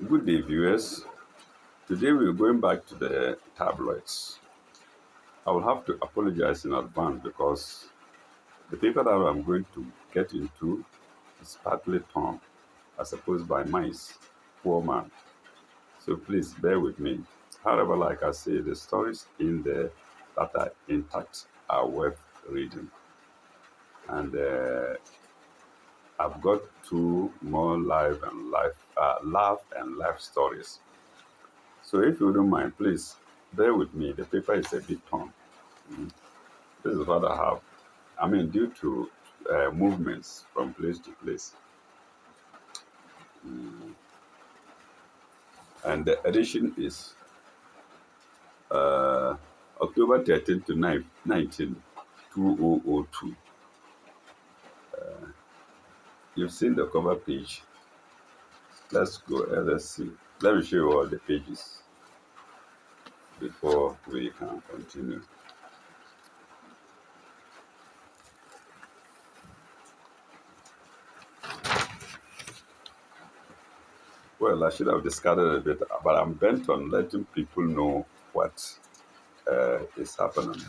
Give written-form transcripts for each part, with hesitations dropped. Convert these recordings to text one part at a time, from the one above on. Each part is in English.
Good day, viewers. Today we're going back to the tabloids. I will have to apologize in advance because the paper that I'm going to get into is partly torn, I suppose, by mice. Poor man. So please bear with me. However, like I say, the stories in there that are intact are worth reading. And I've got two more love and life stories. So if you don't mind, please bear with me. The paper is a bit torn. This is what I have. I mean, due to movements from place to place. And the edition is October 13th to 19, 2002. You've seen the cover page. Let's go and let's see. Let me show you all the pages before we can continue. Well, I should have discarded a bit, but I'm bent on letting people know what is happening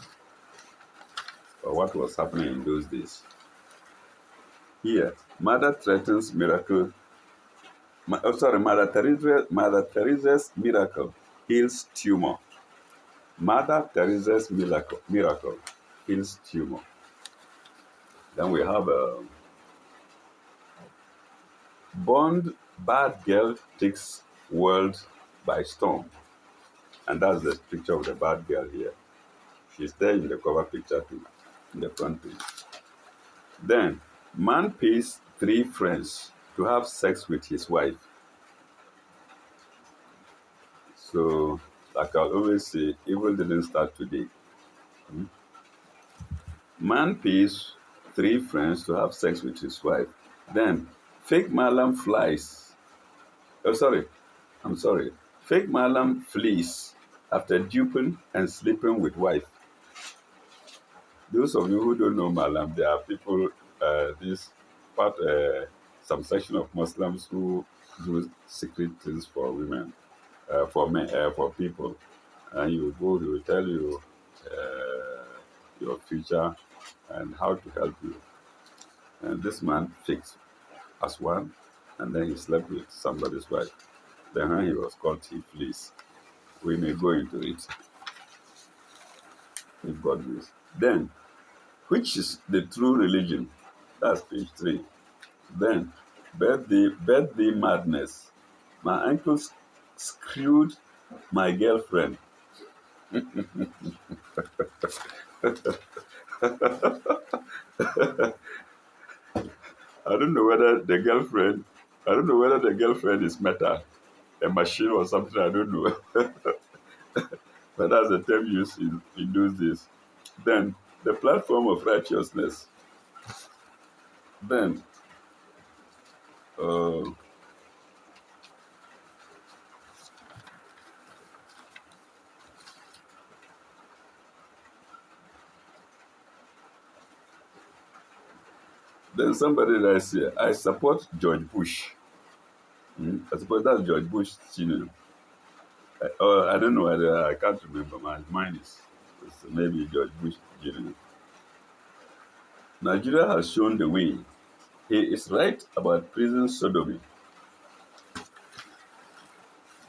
or what was happening in those days. Here, Mother threatens miracle. Mother Teresa's miracle heals tumor. Mother Teresa's miracle heals tumor. Then we have a Bond bad girl takes world by storm. And that's the picture of the bad girl here. She's there in the cover picture too, in the front page. Then, man pays 3 friends to have sex with his wife. So, like I always say, evil didn't start today. Man pays 3 friends to have sex with his wife. Then, fake Malam flies. Oh, sorry. I'm sorry. Fake Malam flees after duping and sleeping with wife. Those of you who don't know Malam, there are people, some section of Muslims who do secret things for women, for men, for people. And you go, he will tell you your future and how to help you. And this man fixed as one, and then he slept with somebody's wife. Then when he was caught, he flees. We may go into it if God wills. Then, which is the true religion? That's page 3. Then, birthday madness. My uncle screwed my girlfriend. I don't know whether the girlfriend is metal, a machine or something, I don't know. But that's the term used in those days. Then, the platform of righteousness. Then, uh, then somebody that say, I support George Bush. I suppose that's George Bush Senior. I don't know whether I can't remember. My mind is maybe George Bush Jr. Nigeria has shown the way. He is right about prison sodomy.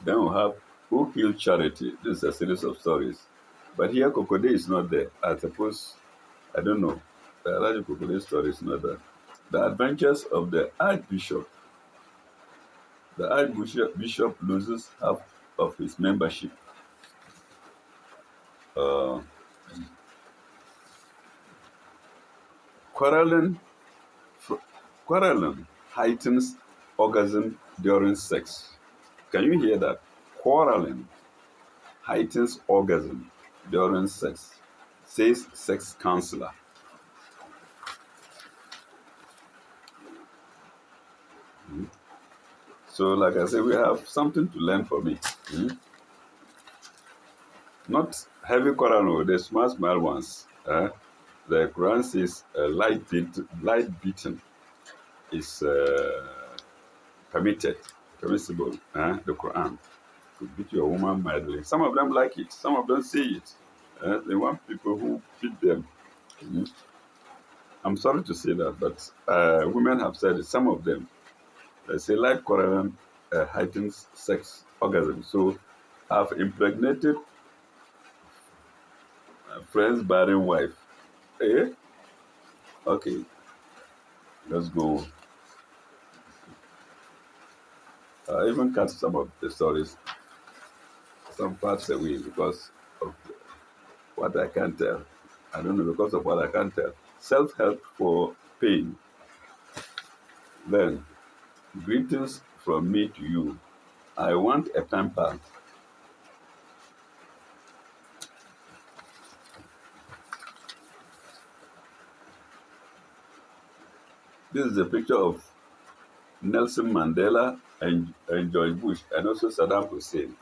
Then we have Who Killed Charity. This is a series of stories. But here Kokode is not there. I suppose, I don't know. The Alaji Kokode story is not there. The Adventures of the Archbishop. The Archbishop loses half of his membership. Uh, Quarreling heightens orgasm during sex. Can you hear that? Quarreling heightens orgasm during sex, says sex counselor. So, like I said, we have something to learn from it. Not heavy quarrel, the small ones. The Quran says light beating is permitted. permissible, the Quran, to beat your woman mightily. Some of them like it, some of them say it. They want people who beat them. Mhm. I'm sorry to say that, but women have said it, some of them. They say light quarreling heightens sex orgasm. So I've impregnated a friend's barren wife. Eh? Okay, let's go. I even cut some of the stories, some parts away because of what I can't tell. I don't know because of what I can't tell. Self-help for pain. Then, greetings from me to you. I want a pen pal. This is a picture of Nelson Mandela and George Bush and also Saddam Hussein.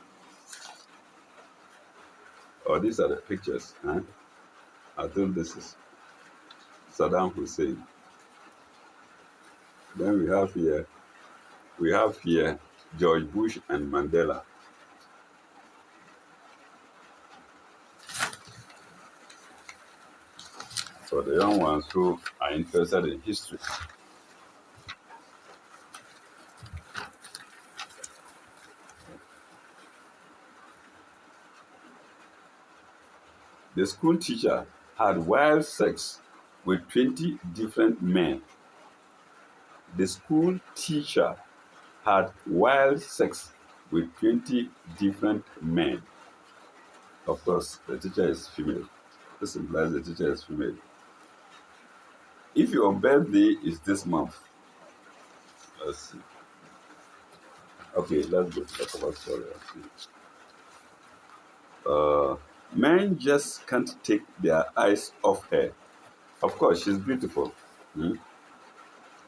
Oh, these are the pictures. Huh? I think this is Saddam Hussein. Then we have here George Bush and Mandela. For the young ones who are interested in history. The school teacher had wild sex with 20 different men. The school teacher had wild sex with 20 different men. Of course, the teacher is female. This implies the teacher is female. If your birthday is this month, let's see. Okay, let's go talk about story. Men just can't take their eyes off her. Of course, she's beautiful. Hmm?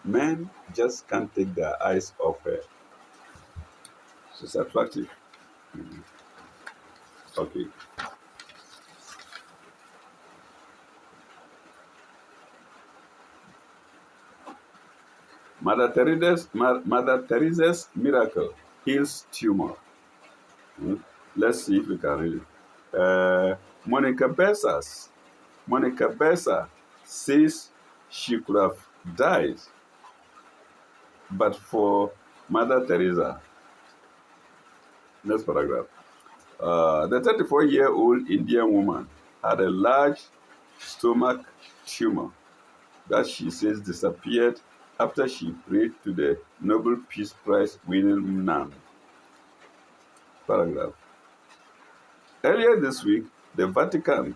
Men just can't take their eyes off her. She's attractive. Okay. Mother Teresa's miracle heals tumor. Hmm? Let's see if we can read it. Monica Bessa says she could have died, but for Mother Teresa. Next paragraph. The 34-year-old Indian woman had a large stomach tumor that she says disappeared after she prayed to the Nobel Peace Prize winning nun. Paragraph. Earlier this week, the Vatican,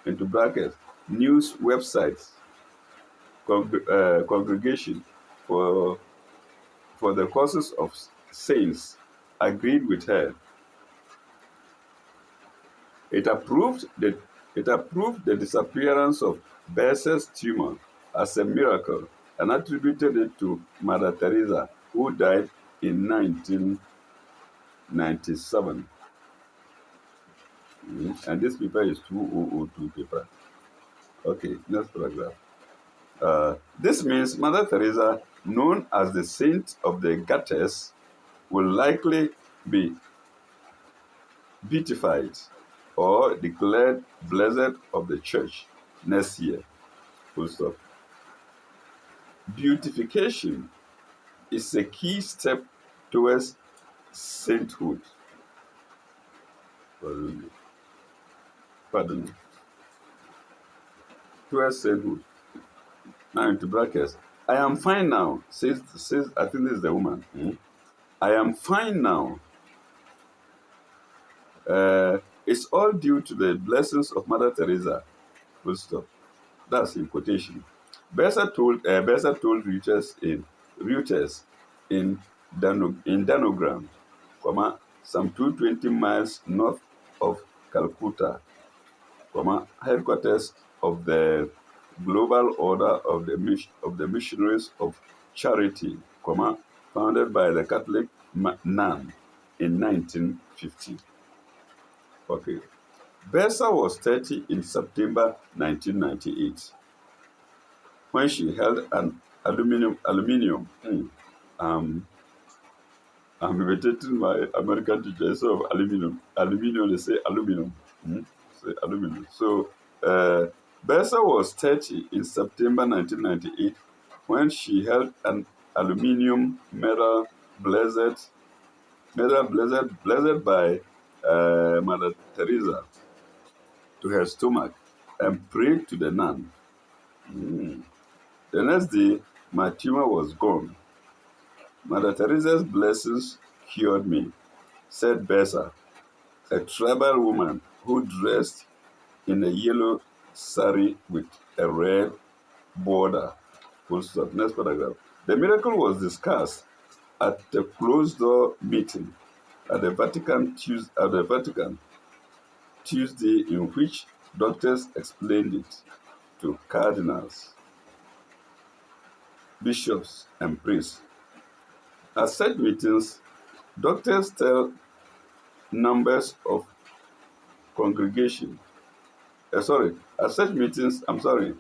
into brackets, news websites, congregation for the causes of saints agreed with her. It approved the disappearance of Bessa's tumor as a miracle and attributed it to Mother Teresa, who died in 1997. And this paper is 2002 paper. Okay, next paragraph. This means Mother Teresa, known as the Saint of the Gutters, will likely be beatified or declared blessed of the church next year. Full stop. Beautification is a key step towards sainthood. Pardon me. Towards sainthood. Now into brackets. I am fine now, says I think this is the woman. I am fine now. It's all due to the blessings of Mother Teresa. Full stop. That's in quotation. Bessa told Reuters in Danogram, some 220 miles north of Calcutta, headquarters of the Global Order of the Missionaries of Charity, founded by the Catholic nun in 1950. Okay. Bessa was 30 in September 1998 when she held an aluminium I'm imitating my American teacher. Instead of aluminum, they say aluminum. Hmm? Say aluminum. So, Bessa was 30 in September 1998 when she held an aluminum blessed by Mother Teresa to her stomach and prayed to the nun. Mm. The next day, my tumor was gone. Mother Teresa's blessings cured me, said Bessa, a tribal woman who dressed in a yellow sari with a red border. Full stop. Next paragraph. The miracle was discussed at a closed-door meeting at the Vatican Tuesday, in which doctors explained it to cardinals, bishops, and priests. At such meetings, doctors tell numbers of congregation. Sorry, at such meetings, I'm sorry.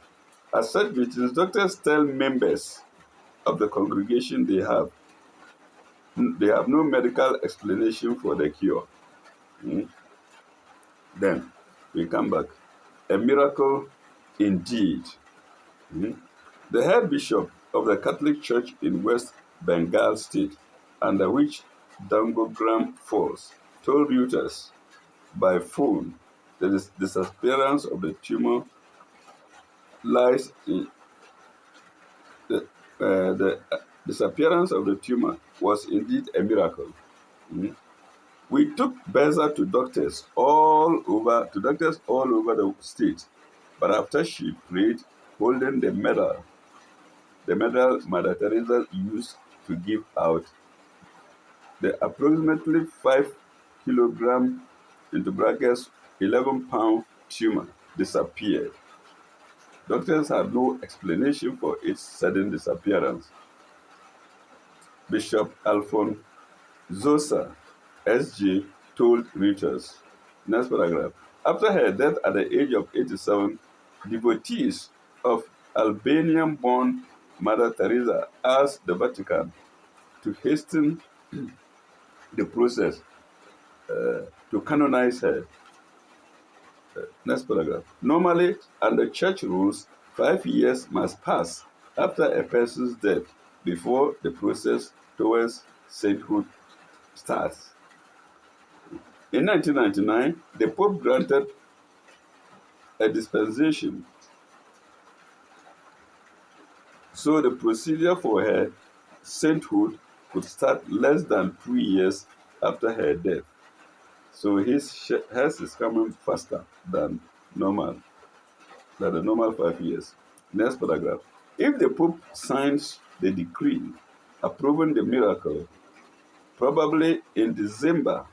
At such meetings, doctors tell members of the congregation they have no medical explanation for the cure. Mm. Then we come back. A miracle indeed. Mm. The head bishop of the Catholic Church in West Bengal State, under which Dangogram falls, told Reuters by phone that the disappearance of the tumor lies in the disappearance of the tumor was indeed a miracle. Mm. We took Beza to doctors all over the state, but after she prayed, holding the medal Mother Teresa used to give out, the approximately 5 kilogram into brackets 11-pound tumor disappeared. Doctors had no explanation for its sudden disappearance. Bishop Alphonse Zosa, SJ, told Reuters. Next paragraph. After her death at the age of 87, devotees of Albanian-born Mother Teresa asked the Vatican to hasten the process to canonize her. Next paragraph. Normally, under church rules, 5 years must pass after a person's death before the process towards sainthood starts. In 1999, the Pope granted a dispensation, so the procedure for her sainthood could start less than 2 years after her death. So hers is coming faster than normal, than the normal 5 years. Next paragraph. If the Pope signs the decree approving the miracle, probably in December,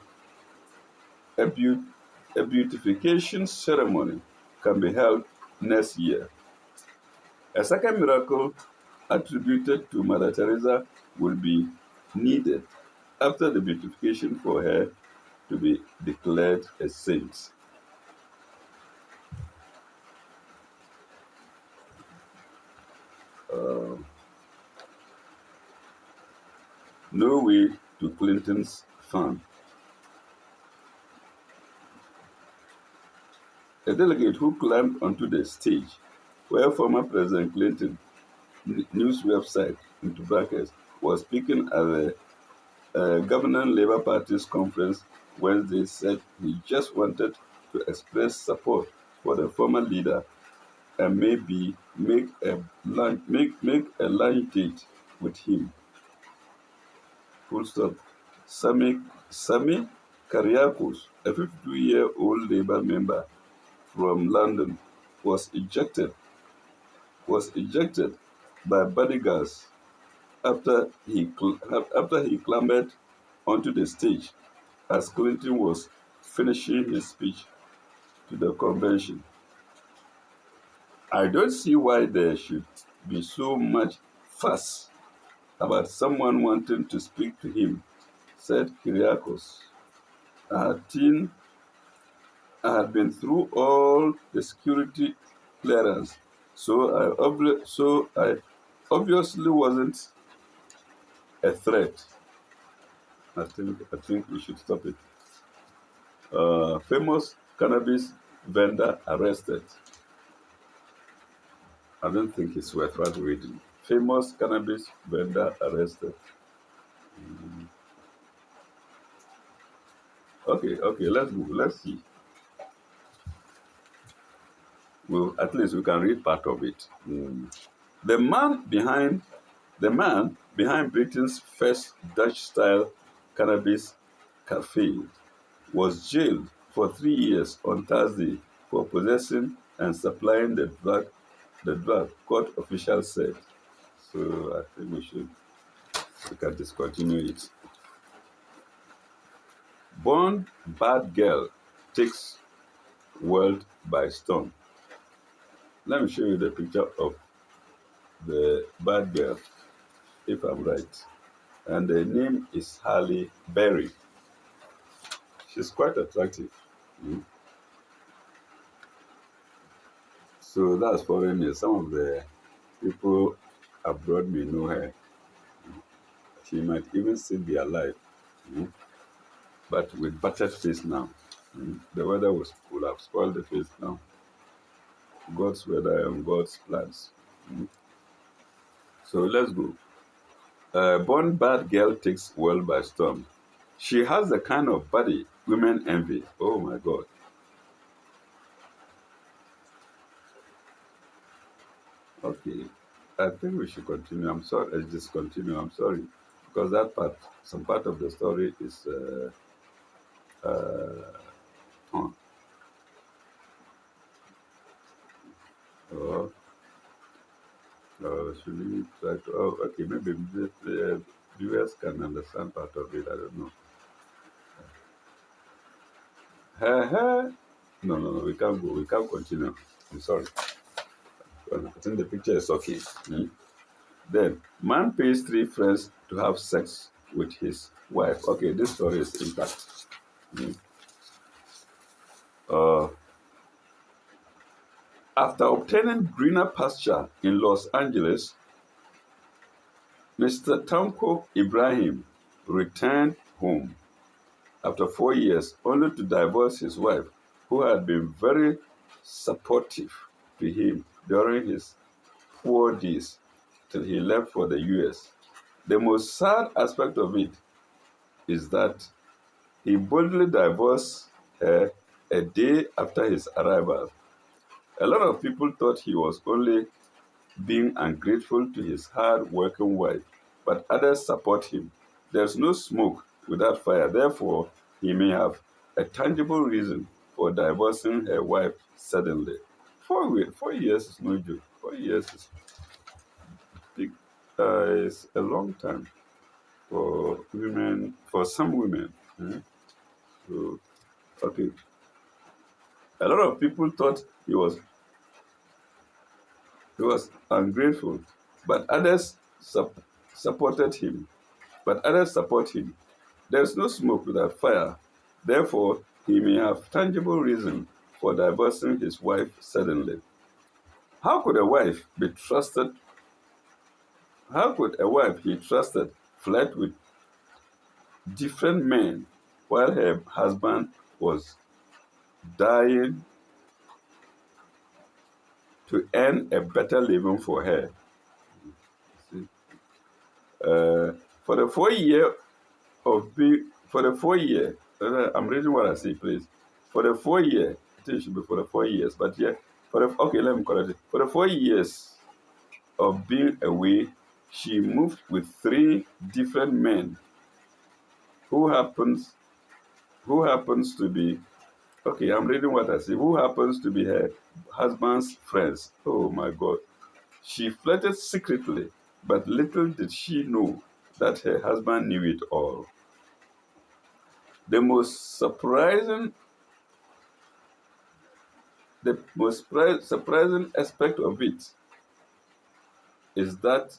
a, a beatification ceremony can be held next year. A second miracle attributed to Mother Teresa will be needed after the beatification for her to be declared a saint. No way to Clinton's farm. A delegate who climbed onto the stage where former President Clinton news website, into brackets, was speaking at the governing Labour Party's conference Wednesday said he just wanted to express support for the former leader and maybe make a lunch date with him. Full stop. Sami Kariakos, a 52-year-old Labour member from London, was ejected by bodyguards after he clambered onto the stage as Clinton was finishing his speech to the convention. I don't see why there should be so much fuss about someone wanting to speak to him, said Kyriakos. I had been through all the security clearance, so I obviously wasn't a threat. I think we should stop it. Famous cannabis vendor arrested. I don't think it's worth reading. Famous cannabis vendor arrested. Okay, let's go. Let's see. Well, at least we can read part of it. The man behind the man behind Britain's first Dutch-style cannabis cafe was jailed for 3 years on Thursday for possessing and supplying the drug, court officials said. So I think we can discontinue it. Born bad girl takes world by storm. Let me show you the picture of the bad girl, if I'm right. And the name is Halle Berry. She's quite attractive. Mm. So that's foreign news. Some of the people abroad may know her. She might even still be alive, mm, but with battered face now. The weather will have spoiled the face now. God's weather and God's plans. Mm. So let's go. Born bad girl takes world by storm. She has the kind of body women envy. Oh my God. Okay. I think we should continue. I'm sorry. Let's discontinue. I'm sorry. Because some part of the story is. Oh, oh, should we try to. Oh, okay. Maybe the viewers can understand part of it. I don't know. No. We can't go. We can't continue. I'm sorry. Well, I think the picture is okay. Mm. Then, man pays three friends to have sex with his wife. Okay, this story is intact. Mm. Uh, After obtaining greener pasture in Los Angeles, Mr. Tanko Ibrahim returned home after 4 years only to divorce his wife, who had been very supportive to him during his poor days till he left for the US. The most sad aspect of it is that he boldly divorced her a day after his arrival. A lot of people thought he was only being ungrateful to his hard-working wife, but others support him. There's no smoke without fire. Therefore, he may have a tangible reason for divorcing her wife suddenly. 4 years is no joke. 4 years big, is a long time for women, for some women. So, okay. A lot of people thought he was ungrateful, but supported him. But others support him. There is no smoke without fire. Therefore, he may have tangible reason for divorcing his wife suddenly. How could a wife be trusted? How could a wife he trusted flirt with different men while her husband was dying to earn a better living for her? See? For the 4 year of being for the 4 year, I'm reading what I see, please. For the 4 year, I think it should be for the 4 years, but yeah, okay, let me correct it. For the 4 years of being away, she moved with three different men who happens who happens to be okay, I'm reading what I see. Who happens to be her husband's friends. Oh my God. She flirted secretly, but little did she know that her husband knew it all. The most surprising surprising aspect of it is that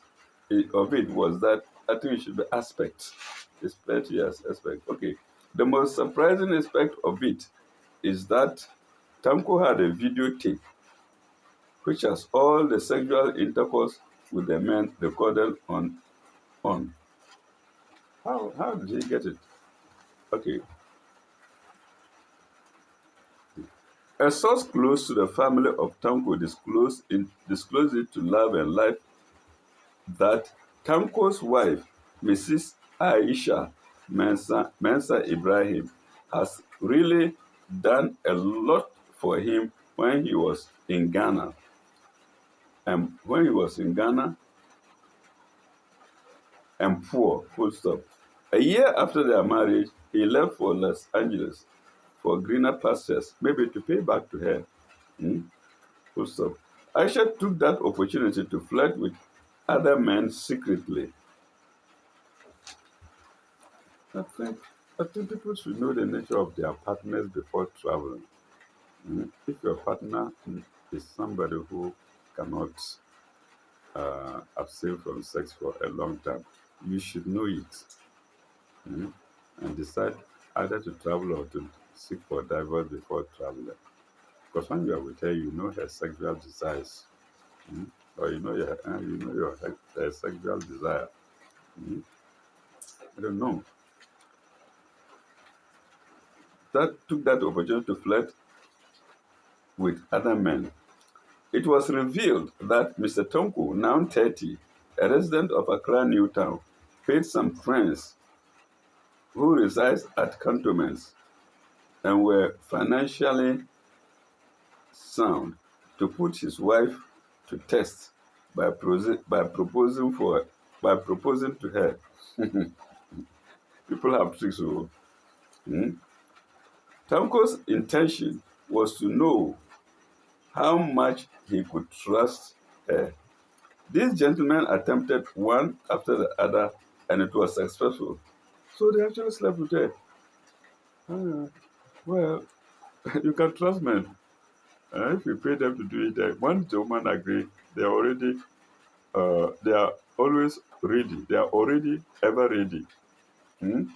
of it was that I think it should be aspect. It's plenty as aspect. Okay. The most surprising aspect of it is that Tanko had a videotape which has all the sexual intercourse with the men recorded on. How did he get it? Okay. A source close to the family of Tanko disclosed it to Love and Life that Tanko's wife, Mrs. Aisha Mensa Ibrahim, has really done a lot for him when he was in Ghana. And when he was in Ghana and poor, full stop. A year after their marriage, he left for Los Angeles for greener pastures, maybe to pay back to her. Hmm? Full stop. Aisha took that opportunity to flirt with other men secretly. I think, I think people should know the nature of their partners before traveling. If your partner is somebody who cannot abstain from sex for a long time, you should know it, and decide either to travel or to seek for divorce before traveling. Because when you are with her, you know her sexual desires, or you know her sexual desire. I don't know. That took that opportunity to flirt with other men. It was revealed that Mr. Tonko, now 30, a resident of Accra Newtown, paid some friends who reside at cantonments and were financially sound to put his wife to test by, by proposing to her. People have tricks. So, Tanko's intention was to know how much he could trust her. These gentlemen attempted one after the other, and it was successful. So they actually slept with her. Well, you can trust men. If you pay them to do it, once the woman agree, they are always ready. They are already ever ready. Hmm?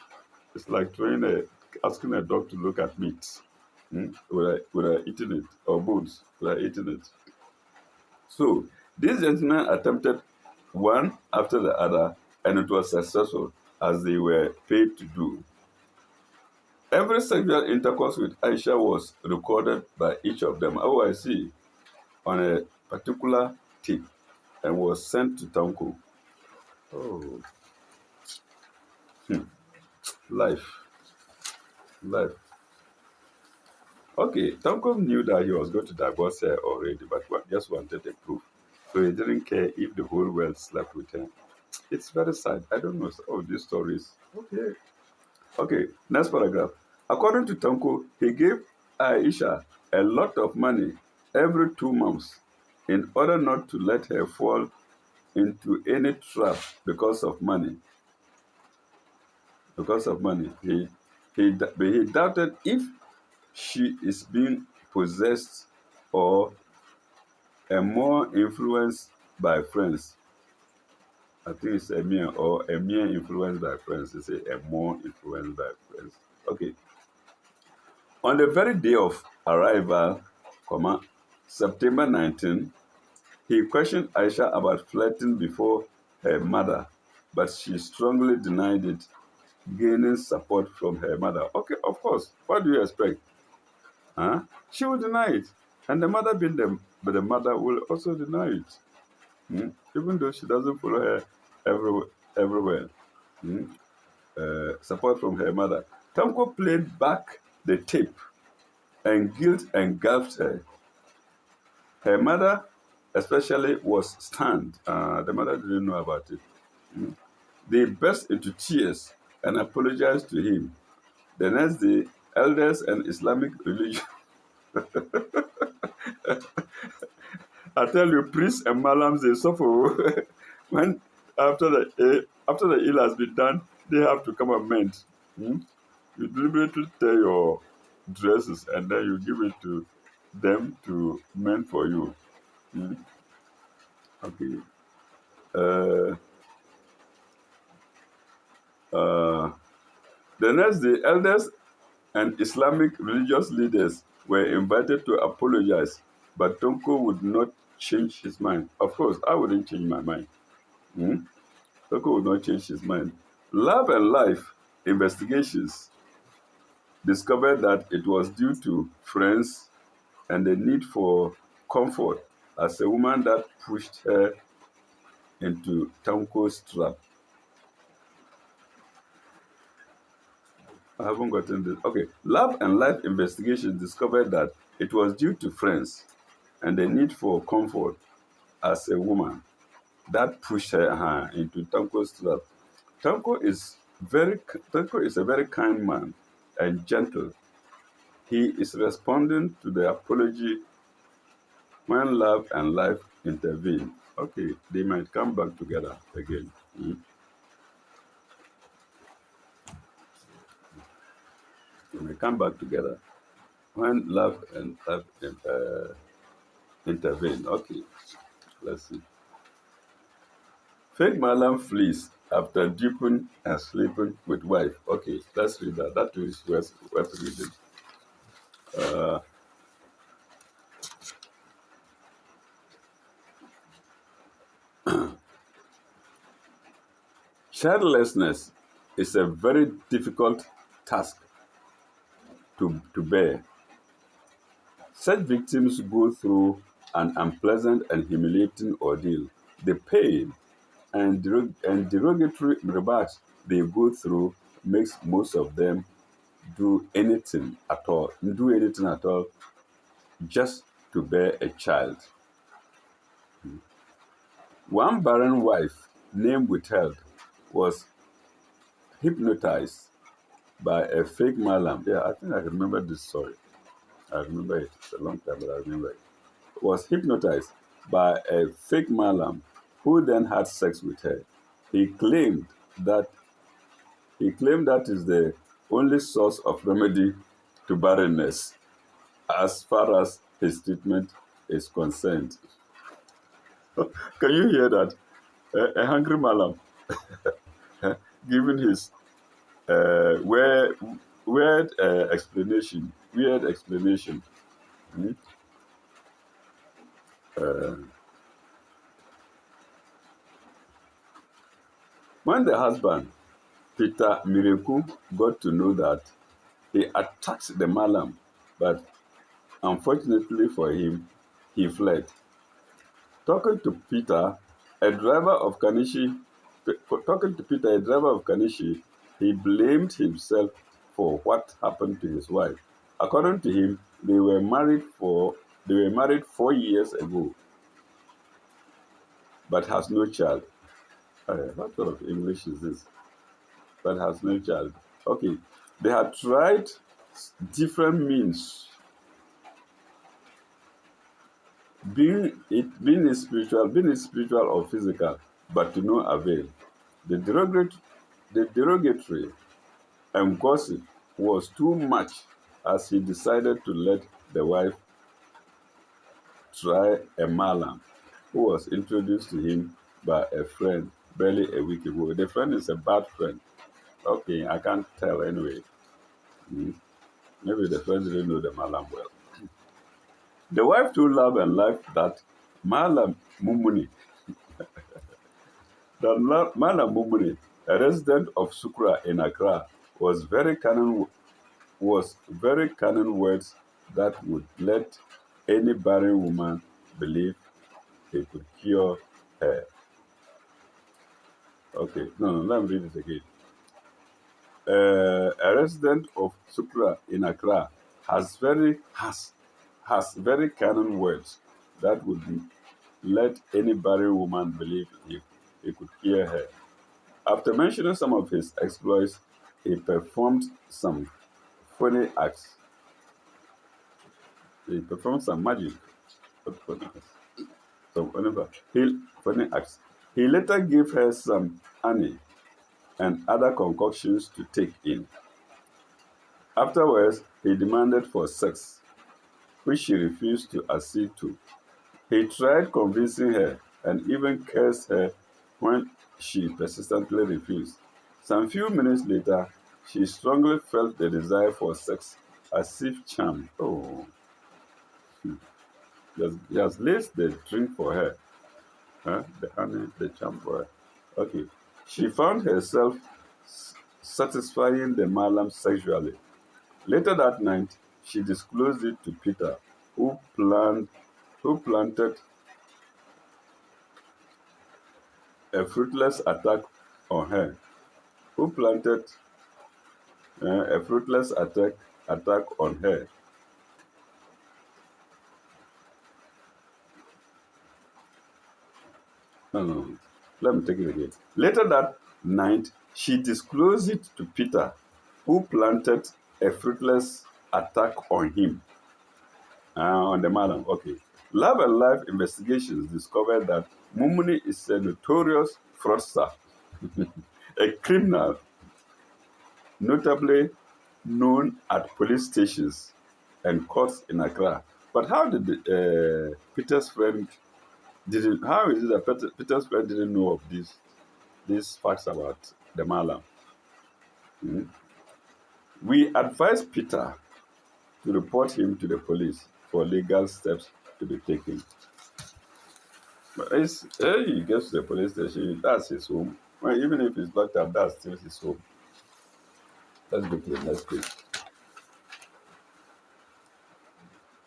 It's like asking a dog to look at meat. Without eating it, or bones, without eating it. So these gentlemen attempted one after the other, and it was successful as they were paid to do. Every sexual intercourse with Aisha was recorded by each of them, OIC, on a particular tape and was sent to Tanko. Oh, life, life. Okay, Tanko knew that he was going to divorce her already, but just wanted a proof. So he didn't care if the whole world slept with her. It's very sad. I don't know all these stories. Okay. Okay, next paragraph. According to Tanko, he gave Aisha a lot of money every 2 months in order not to let her fall into any trap because of money. Because of money. He doubted if she is being possessed or a more influenced by friends. I think it's a mere influenced by friends. It's a more influenced by friends. Okay. On the very day of arrival, September 19, he questioned Aisha about flirting before her mother, but she strongly denied it, gaining support from her mother. Okay, of course. What do you expect? Huh? She will deny it. And the mother being but the mother will also deny it. Even though she doesn't follow her everywhere. Hmm? Support from her mother. Tanko played back the tape and guilt engulfed her. Her mother, especially, was stunned. The mother didn't know about it. They burst into tears and apologized to him. The next day, elders and Islamic religion, I tell you, priests and malams, they suffer. When after the ill has been done, they have to come and mend. Hmm? You deliberately tear your dresses and then you give it to them to mend for you. Hmm? Okay. Uh, uh, the next day, elders and Islamic religious leaders were invited to apologize, but Tonko would not change his mind. Of course, I wouldn't change my mind. Hmm? Tonko would not change his mind. Love and Life investigations discovered that it was due to friends and the need for comfort as a woman that pushed her into Tanko's trap. I haven't gotten this. Okay. Love and Life investigations discovered that it was due to friends and the need for comfort as a woman that pushed her into Tanko's trap. Tanko is a very kind man and gentle. He is responding to the apology when Love and Life intervene. Okay, they might come back together again. Mm. They may come back together when Love and Life intervene. Okay, let's see. Fake Malam flees after duping and sleeping with wife. Okay, let's read that. That is worth reading. Uh, Childlessness is a very difficult task to bear. Such victims go through an unpleasant and humiliating ordeal. The pain and derogatory remarks they go through makes most of them do anything at all, just to bear a child. One barren wife, name withheld, was hypnotized by a fake malam. Yeah, I think I remember this story. I remember it. It's a long time, but I remember it. Was hypnotized by a fake malam who then had sex with her. He claimed that that is the only source of remedy to barrenness as far as his treatment is concerned. Can you hear that? A hungry malam giving his weird, explanation. Weird explanation. Hmm? Uh, when the husband, Peter Mireku, got to know that, he attacked the malam, but unfortunately for him, he fled. Talking to Peter, a driver of Kanishi, he blamed himself for what happened to his wife. According to him, they were married 4 years ago, but has no child. What sort of English is this? But has no child. Okay, they had tried different means, being it spiritual or physical, but to no avail. The derogatory and gossip was too much as he decided to let the wife try a malam who was introduced to him by a friend barely a week ago. The friend is a bad friend. Okay, I can't tell anyway. Mm. Maybe the friend didn't know the malam well. The wife told Love and Life that Malam Mumuni, Malam Mumuni, a resident of Sukra in Accra, was very cunning words that would let any barren woman believe he could cure her. Okay, no, let me read it again. A resident of Sukra in Accra has very cunning words that would let any barren woman believe he could cure her. After mentioning some of his exploits, he performed some funny acts. He performed some magic. What funny acts? Some funny acts. He later gave her some honey and other concoctions to take in. Afterwards, he demanded for sex, which she refused to accede to. He tried convincing her and even cursed her when she persistently refused. Some few minutes later, she strongly felt the desire for sex, as if charmed. Oh, he has laced the drink for her, huh? The honey, the charm for her. Okay. She found herself satisfying the Malam sexually. Later that night, she disclosed it to Peter, who planned who planted a fruitless attack on her. Who planted a fruitless attack on her. No, no, no. Let me take it again. Later that night, she disclosed it to Peter, who planted a fruitless attack on him, on the madam. Okay. Love and Life investigations discovered that Mumuni is a notorious fraudster, a criminal, notably known at police stations and courts in Accra. But how did Peter's friend didn't? How is it that Peter's friend didn't know of these facts about the Malam? Hmm? We advised Peter to report him to the police for legal steps to be taken. But he gets to the police station, that's his home. Well, even if he's locked up, that's still his home. Let's go to the next page.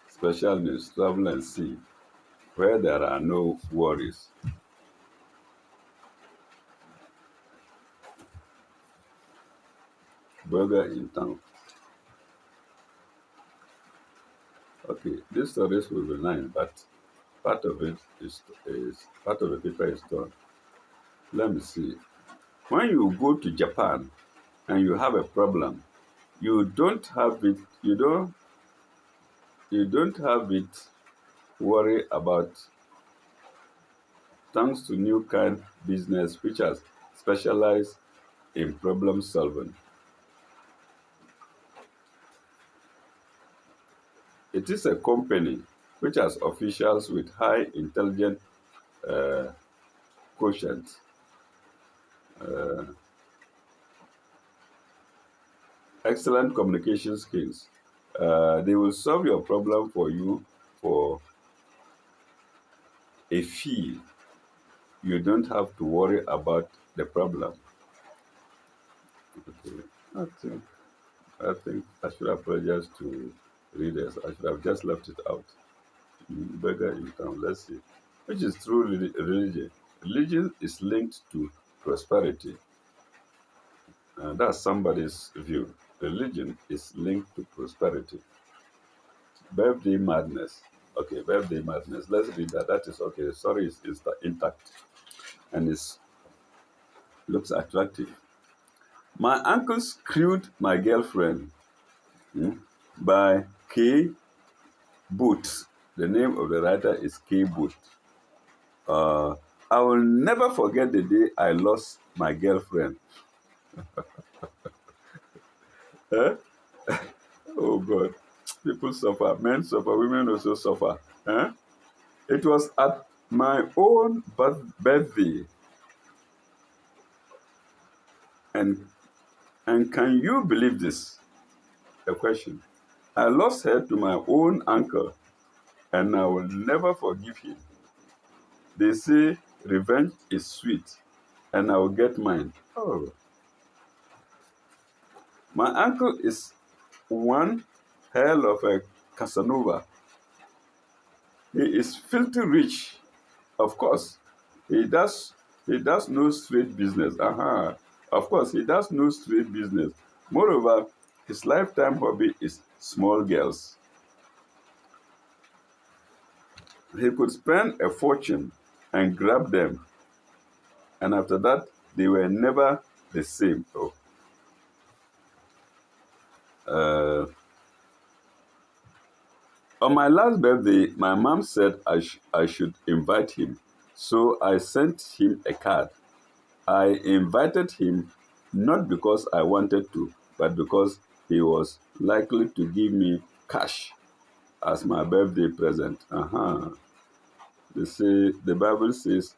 Special news, travel and see, where there are no worries. Burger in town. Okay, this stories will be nice, but part of it is part of the paper is done. Let me see. When you go to Japan and you have a problem, you don't have it. You don't have it. Worry about, thanks to new kind business which has specialized in problem solving. It is a company which has officials with high intelligence uh, quotient, uh, excellent communication skills. They will solve your problem for you for a fee. You don't have to worry about the problem. Okay. I think I think I should apologize to readers. I should have just left it out. Beggar in town. Let's see. Which is true religion. Religion is linked to prosperity. That's somebody's view. Religion is linked to prosperity. Birthday madness. Okay, birthday madness. Let's read that. That is okay. Sorry, it's intact and it looks attractive. My uncle screwed my girlfriend, hmm, by K. Booth. The name of the writer is K. Booth. Uh, I will never forget the day I lost my girlfriend. Eh? Oh God. People suffer. Men suffer. Women also suffer. Eh? It was at my own birthday. And and can you believe this? A question. I lost her to my own uncle, and I will never forgive him. They say revenge is sweet, and I will get mine. Oh, my uncle is one hell of a Casanova. He is filthy rich. Of course, he does he does no straight business. Of course, he does no straight business. Moreover, his lifetime hobby is small girls. He could spend a fortune and grab them, and after that, they were never the same. Oh. Uh, on my last birthday, my mom said I should invite him, so I sent him a card. I invited him not because I wanted to, but because he was likely to give me cash as my birthday present. They say the Bible says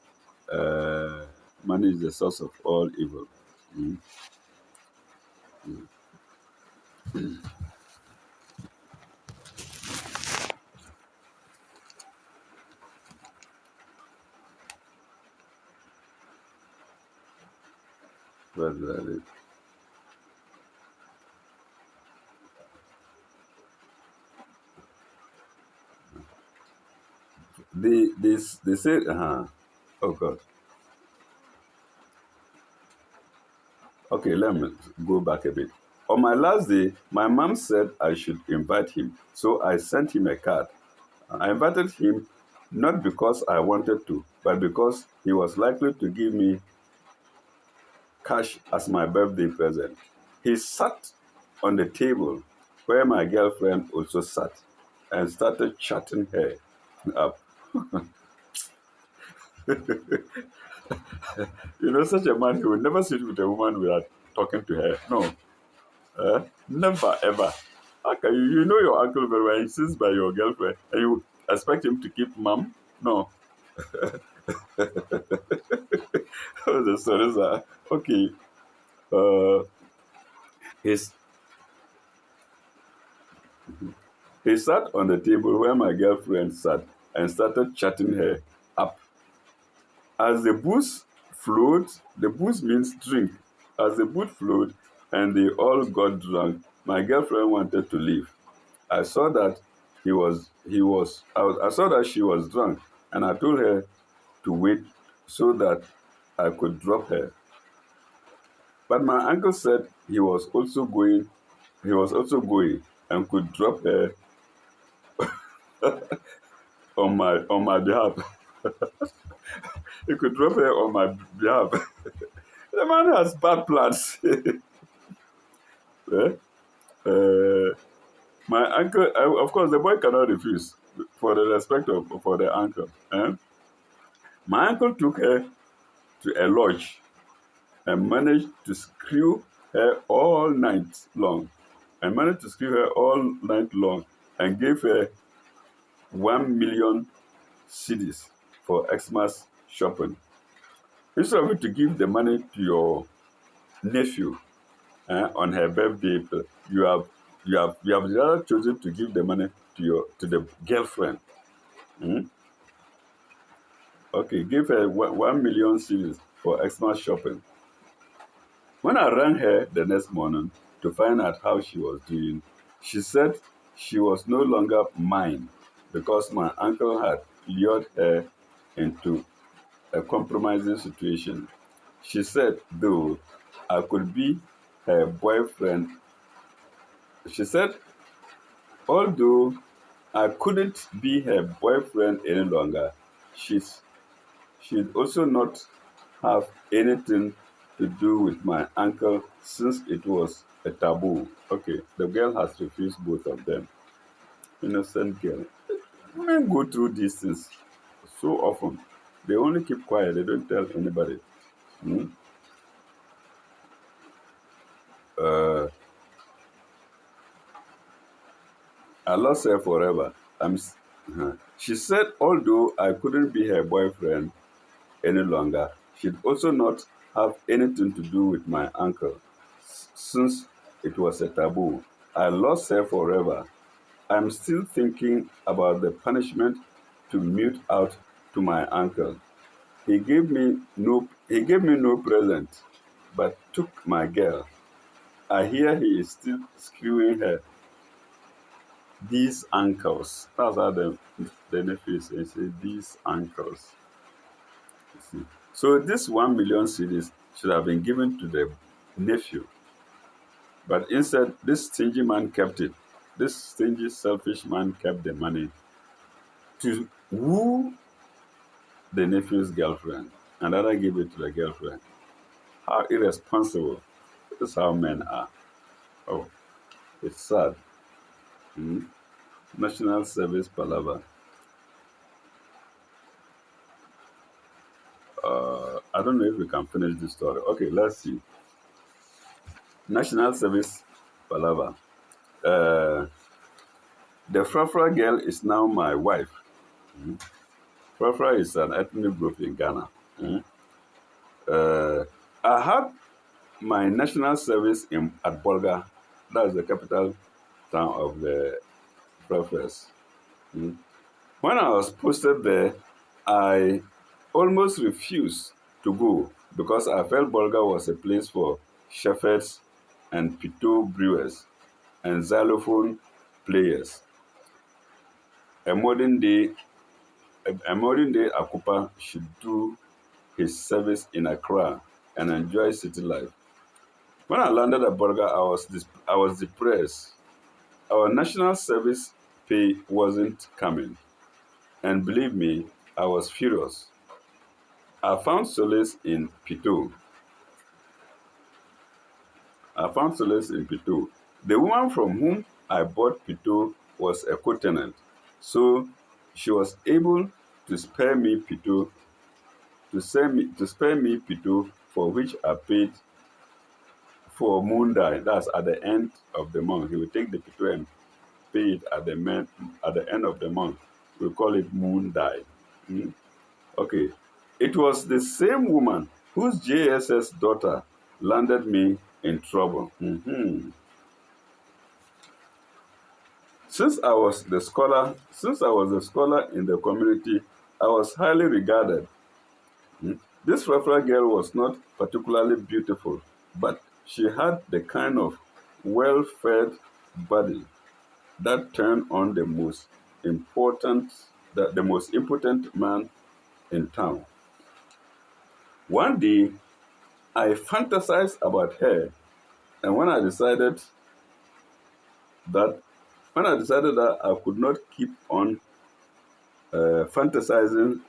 uh, money is the source of all evil. Mm. Where did I read? they said, oh God. Okay, let me go back a bit. On my last day, my mom said I should invite him, so I sent him a card. I invited him not because I wanted to, but because he was likely to give me cash as my birthday present. He sat on the table where my girlfriend also sat and started chatting her up. Such a man, he would never sit with a woman without talking to her. No, never ever. How can you? You know your uncle very well. He sits by your girlfriend, and you expect him to keep mum? No. Oh, the stories are okay. Uh, he's, he sat on the table where my girlfriend sat and started chatting her up. As the booze flowed, the booze means drink. As the booze flowed and they all got drunk, my girlfriend wanted to leave. I saw that I saw that she was drunk, and I told her to wait so that I could drop her. But my uncle said he was also going and could drop her on my behalf. He could drop her on my behalf. The man has bad plans. Eh? Uh, my uncle, of course, the boy cannot refuse for the respect of for the uncle. Eh? My uncle took her to a lodge and managed to screw her all night long. I managed to screw her all night long and gave her 1 million cedis for Xmas shopping. Instead of you to give the money to your nephew on her birthday, you have rather chosen to give the money to the girlfriend. Hmm? Okay, give her 1 million cedis for Xmas shopping. When I rang her the next morning to find out how she was doing, she said she was no longer mine because my uncle had lured her into a compromising situation. She said, though I could be her boyfriend, she said, although I couldn't be her boyfriend any longer, she's, she'd also not have anything to do with my uncle since it was a taboo. Okay, the girl has refused both of them. Innocent girl. Women go through these things so often. They only keep quiet, they don't tell anybody. Hmm? Uh, I lost her forever. She said, although I couldn't be her boyfriend any longer, she'd also not have anything to do with my uncle since it was a taboo. I lost her forever. I'm still thinking about the punishment to mute out to my uncle. He gave me no present, but took my girl. I hear he is still screwing her. These uncles. That's how the nephew says. He says, these uncles. You see. So this 1 million cedis should have been given to the nephew. But instead, this stingy man kept it. This stingy, selfish man kept the money to woo the nephew's girlfriend, and the other gave it to the girlfriend. How irresponsible. This is how men are. Oh, it's sad. Hmm? National Service Palaver. I don't know if we can finish this story. Okay, let's see. National Service Palaver. Uh, the Frafra girl is now my wife. Mm. Frafra is an ethnic group in Ghana. Mm. I had my national service at Bolga. That is the capital town of the Frafras. Mm. When I was posted there, I almost refused to go because I felt Bolga was a place for shepherds and pito brewers and xylophone players, a modern day a modern day Akupa should do his service in Accra and enjoy city life. When I landed at Bolga, I was depressed. Our national service pay wasn't coming, and believe me, I was furious. I found solace in Pito. I found solace in Pito. The woman from whom I bought Pito was a co-tenant, so she was able to spare me Pito to spare me Pito, for which I paid for Moondai. That's at the end of the month. He will take the Pito and pay it at the end of the month. We call it Moondai. Mm. Okay. It was the same woman whose JSS daughter landed me in trouble. Mhm. Since I was the scholar in the community, I was highly regarded. Mm. This referral girl was not particularly beautiful, but she had the kind of well-fed body that turned on important the most important man in town. One day, I fantasized about her, and that when I decided that I could not keep on fantasizing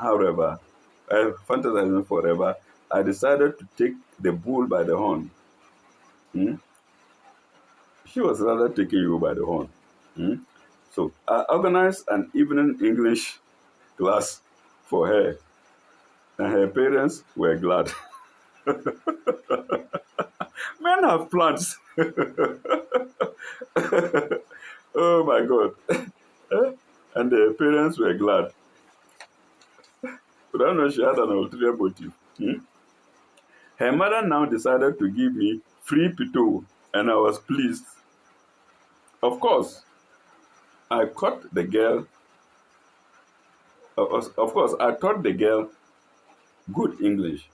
forever, I decided to take the bull by the horn. Hmm? She was rather taking you by the horn. Hmm? So I organized an evening English class for her, and her parents were glad. Men have plans. Oh my God. And the parents were glad. But I know she had an ulterior motive. Hmm? Her mother now decided to give me free pito, and I was pleased. Of course, I taught the girl. I taught the girl good English,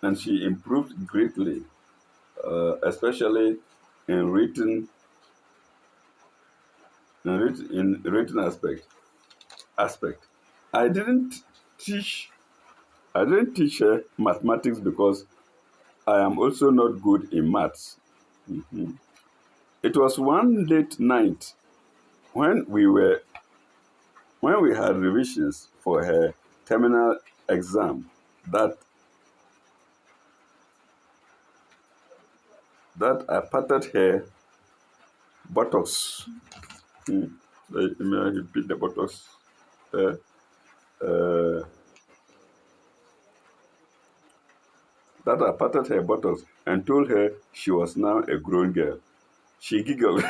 and she improved greatly, especially in written aspect. I didn't teach I didn't teach her mathematics because I am also not good in maths. Mhm. It was one late night when we had revisions for her terminal exam that I patted her buttocks. Hmm. May I repeat the buttocks? Uh, uh, that I patted her buttocks and told her she was now a grown girl. She giggled.